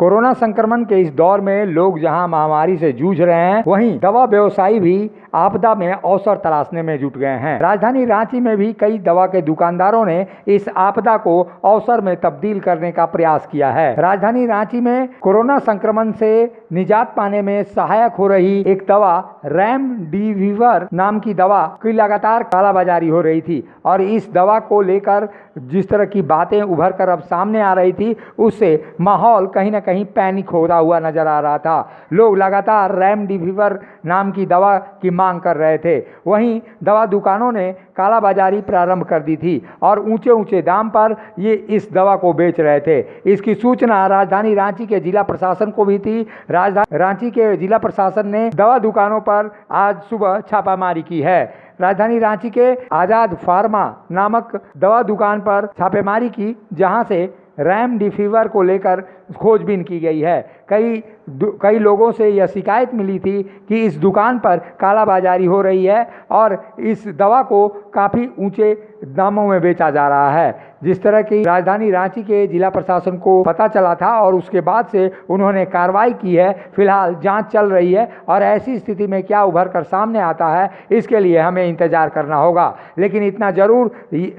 Corona संक्रमण के इस दौर में लोग जहां महामारी से जूझ रहे हैं, वहीं दवा व्यवसायी भी आपदा में अवसर तलाशने में जुट गए हैं। राजधानी रांची में भी कई दवा के दुकानदारों ने इस आपदा को अवसर में तब्दील करने का प्रयास किया है। राजधानी रांची में कोरोना संक्रमण से निजात पाने में सहायक हो रही एक दवा रेमडेसिविर नाम की दवा की लगातार कालाबाजारी हो रही थी और इस दवा को लेकर जिस तरह की बातें उभर कर अब सामने आ रही थी, उससे माहौल कहीं ना कहीं पैनिक होता हुआ नजर आ रहा था। लोग लगातार रेमडेसिविर नाम की दवा की मांग कर रहे थे। वहीं दवा दुकानों ने कालाबाजारी प्रारंभ कर दी थी और ऊंचे ऊंचे दाम पर ये इस दवा को बेच रहे थे। इसकी सूचना राजधानी रांची के जिला प्रशासन को भी थी। राजधानी रांची के जिला प्रशासन ने दवा दुकानों पर आज सुबह छापामारी की है। राजधानी रांची के आजाद फार्मा नामक दवा दुकान पर छापेमारी की, जहां से रेमडेसिविर को लेकर खोजबीन की गई है। कई लोगों से यह शिकायत मिली थी कि इस दुकान पर कालाबाजारी हो रही है और इस दवा को काफ़ी ऊंचे दामों में बेचा जा रहा है। जिस तरह की राजधानी रांची के जिला प्रशासन को पता चला था और उसके बाद से उन्होंने कार्रवाई की है। फिलहाल जांच चल रही है और ऐसी स्थिति में क्या उभर कर सामने आता है, इसके लिए हमें इंतजार करना होगा। लेकिन इतना जरूर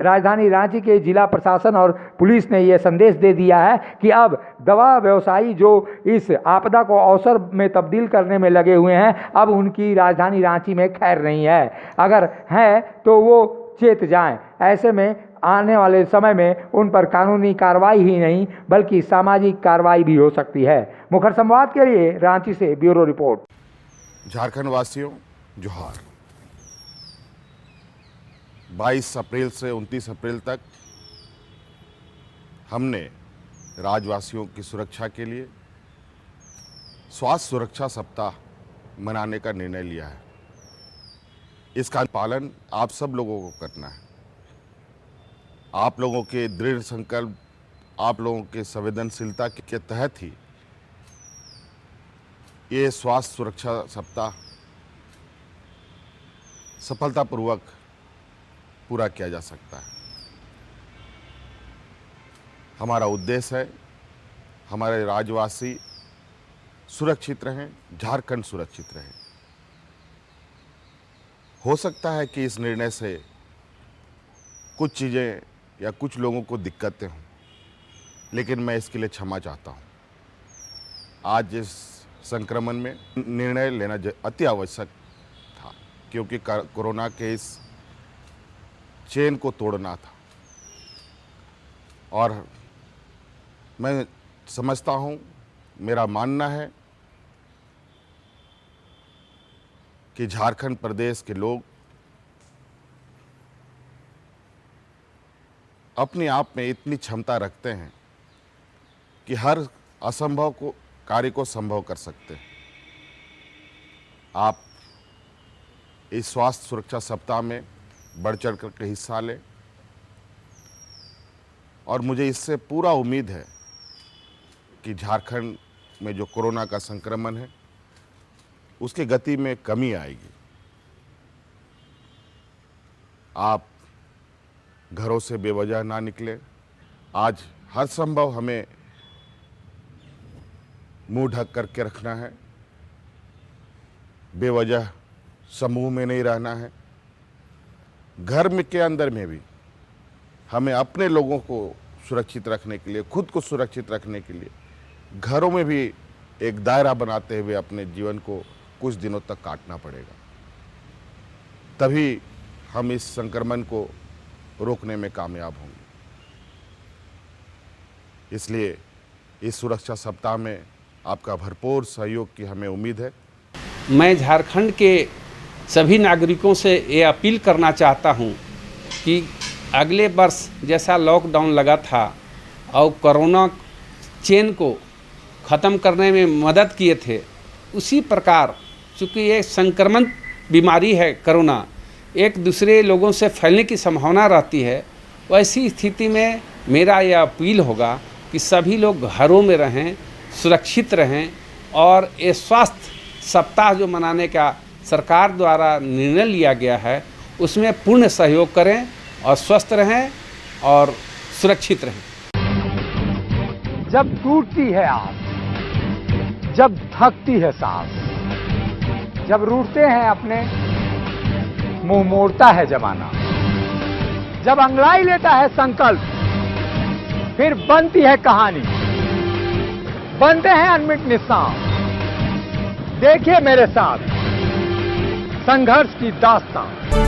राजधानी रांची के जिला प्रशासन और पुलिस ने यह संदेश दे दिया है कि अब दवा व्यवसायी जो इस आपदा को अवसर में तब्दील करने में लगे हुए हैं, अब उनकी राजधानी रांची में खैर नहीं है। अगर है तो वो चेत जाएं। ऐसे में आने वाले समय में उन पर कानूनी कार्रवाई ही नहीं बल्कि सामाजिक कार्रवाई भी हो सकती है। मुखर संवाद के लिए रांची से ब्यूरो रिपोर्ट। झारखंड वासियों जोहार। 22 अप्रैल से 29 अप्रैल तक हमने राज्यवासियों की सुरक्षा के लिए स्वास्थ्य सुरक्षा सप्ताह मनाने का निर्णय लिया है। इसका पालन आप सब लोगों को करना है। आप लोगों के दृढ़ संकल्प, आप लोगों के संवेदनशीलता के तहत ही ये स्वास्थ्य सुरक्षा सप्ताह सफलतापूर्वक पूरा किया जा सकता है। हमारा उद्देश्य है हमारे राज्यवासी सुरक्षित रहें, झारखंड सुरक्षित रहे। हो सकता है कि इस निर्णय से कुछ चीज़ें या कुछ लोगों को दिक्कतें हों, लेकिन मैं इसके लिए क्षमा चाहता हूं। आज इस संक्रमण में निर्णय लेना अति आवश्यक था, क्योंकि कोरोना के इस चेन को तोड़ना था। और मैं समझता हूं, मेरा मानना है कि झारखंड प्रदेश के लोग अपने आप में इतनी क्षमता रखते हैं कि हर असंभव कार्य को संभव कर सकते हैं। आप इस स्वास्थ्य सुरक्षा सप्ताह में बढ़ चढ़ कर हिस्सा लें और मुझे इससे पूरा उम्मीद है कि झारखंड में जो कोरोना का संक्रमण है उसकी गति में कमी आएगी। आप घरों से बेवजह ना निकले। आज हर संभव हमें मुंह ढक करके रखना है, बेवजह समूह में नहीं रहना है। घर में के अंदर में भी हमें अपने लोगों को सुरक्षित रखने के लिए, खुद को सुरक्षित रखने के लिए घरों में भी एक दायरा बनाते हुए अपने जीवन को कुछ दिनों तक काटना पड़ेगा। तभी हम इस संक्रमण को रोकने में कामयाब होंगे। इसलिए इस सुरक्षा सप्ताह में आपका भरपूर सहयोग की हमें उम्मीद है। मैं झारखंड के सभी नागरिकों से ये अपील करना चाहता हूं कि अगले वर्ष जैसा लॉकडाउन लगा था और कोरोना चेन को ख़त्म करने में मदद किए थे, उसी प्रकार चूँकि ये संक्रमण बीमारी है कोरोना, एक दूसरे लोगों से फैलने की संभावना रहती है। वैसी स्थिति में मेरा यह अपील होगा कि सभी लोग घरों में रहें, सुरक्षित रहें और ये स्वास्थ्य सप्ताह जो मनाने का सरकार द्वारा निर्णय लिया गया है उसमें पूर्ण सहयोग करें और स्वस्थ रहें और सुरक्षित रहें। जब टूटती है आस, जब थकती है सांस, जब रूठते हैं अपने, मुंह मोड़ता है जमाना, जब अंगड़ाई लेता है संकल्प, फिर बनती है कहानी, बनते हैं अनमिट निशान। देखिए मेरे साथ संघर्ष की दास्तां।